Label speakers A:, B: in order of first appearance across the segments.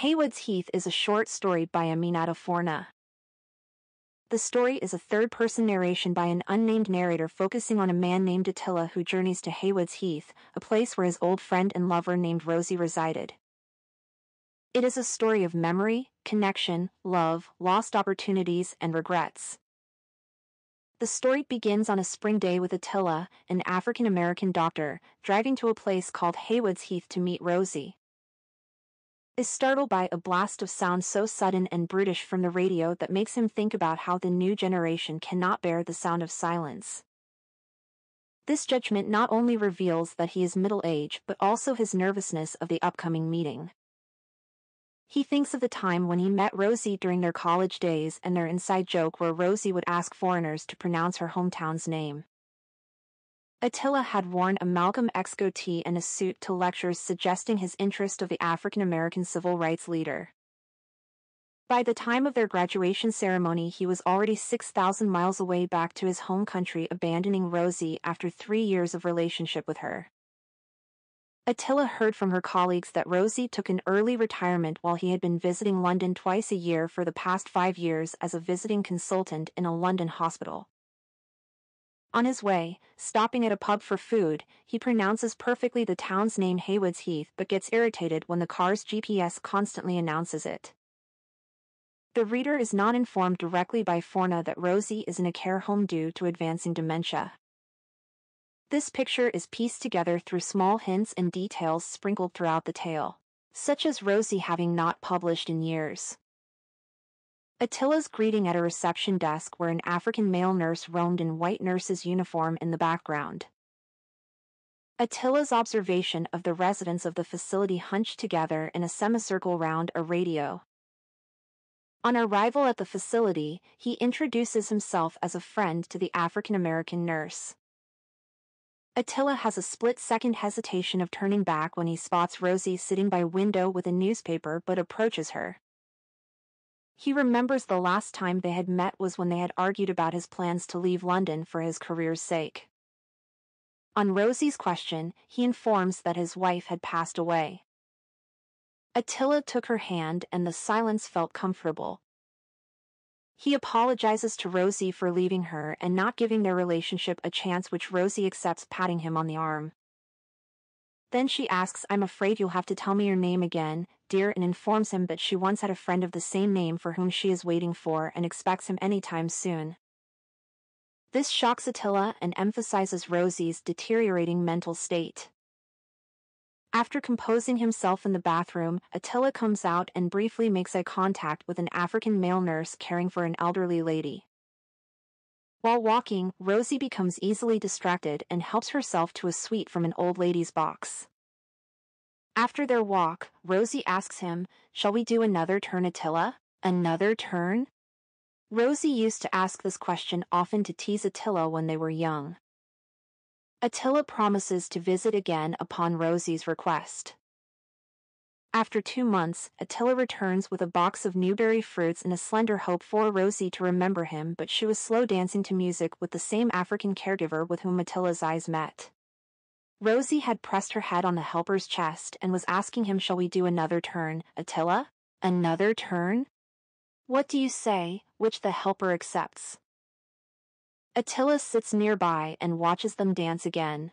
A: Haywards Heath is a short story by Aminatta Forna. The story is a third-person narration by an unnamed narrator focusing on a man named Attila who journeys to Haywards Heath, a place where his old friend and lover named Rosie resided. It is a story of memory, connection, love, lost opportunities, and regrets. The story begins on a spring day with Attila, an African-American doctor, driving to a place called Haywards Heath to meet Rosie. Is startled by a blast of sound so sudden and brutish from the radio that makes him think about how the new generation cannot bear the sound of silence. This judgment not only reveals that he is middle-aged but also his nervousness of the upcoming meeting. He thinks of the time when he met Rosie during their college days and their inside joke where Rosie would ask foreigners to pronounce her hometown's name. Attila had worn a Malcolm X goatee and a suit to lectures suggesting his interest of the African-American civil rights leader. By the time of their graduation ceremony he was already 6,000 miles away back to his home country, abandoning Rosie after 3 years of relationship with her. Attila heard from her colleagues that Rosie took an early retirement while he had been visiting London twice a year for the past 5 years as a visiting consultant in a London hospital. On his way, stopping at a pub for food, he pronounces perfectly the town's name Haywards Heath but gets irritated when the car's GPS constantly announces it. The reader is not informed directly by Forna that Rosie is in a care home due to advancing dementia. This picture is pieced together through small hints and details sprinkled throughout the tale, such as Rosie having not published in years. Attila's greeting at a reception desk where an African male nurse roamed in white nurse's uniform in the background. Attila's observation of the residents of the facility hunched together in a semicircle round a radio. On arrival at the facility, he introduces himself as a friend to the African-American nurse. Attila has a split-second hesitation of turning back when he spots Rosie sitting by a window with a newspaper but approaches her. He remembers the last time they had met was when they had argued about his plans to leave London for his career's sake. On Rosie's question, he informs that his wife had passed away. Attila took her hand and the silence felt comfortable. He apologizes to Rosie for leaving her and not giving their relationship a chance, which Rosie accepts, patting him on the arm. Then she asks, "I'm afraid you'll have to tell me your name again, dear," and informs him that she once had a friend of the same name for whom she is waiting for and expects him anytime soon. This shocks Attila and emphasizes Rosie's deteriorating mental state. After composing himself in the bathroom, Attila comes out and briefly makes eye contact with an African male nurse caring for an elderly lady. While walking, Rosie becomes easily distracted and helps herself to a sweet from an old lady's box. After their walk, Rosie asks him, "Shall we do another turn, Attila? Another turn?" Rosie used to ask this question often to tease Attila when they were young. Attila promises to visit again upon Rosie's request. After 2 months, Attila returns with a box of newberry fruits and a slender hope for Rosie to remember him, but she was slow dancing to music with the same African caregiver with whom Attila's eyes met. Rosie had pressed her head on the helper's chest and was asking him, "Shall we do another turn, Attila? Another turn? What do you say?" which the helper accepts. Attila sits nearby and watches them dance again.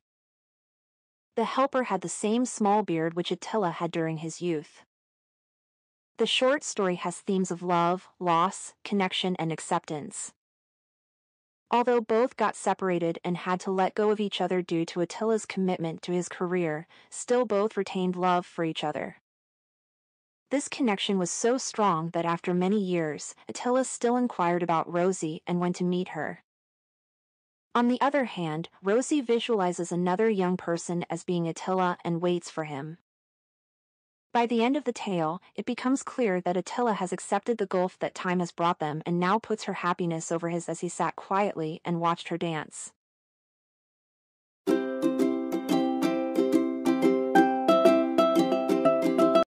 A: The helper had the same small beard which Attila had during his youth. The short story has themes of love, loss, connection, and acceptance. Although both got separated and had to let go of each other due to Attila's commitment to his career, still both retained love for each other. This connection was so strong that after many years, Attila still inquired about Rosie and went to meet her. On the other hand, Rosie visualizes another young person as being Attila and waits for him. By the end of the tale, it becomes clear that Attila has accepted the gulf that time has brought them and now puts her happiness over his as he sat quietly and watched her dance.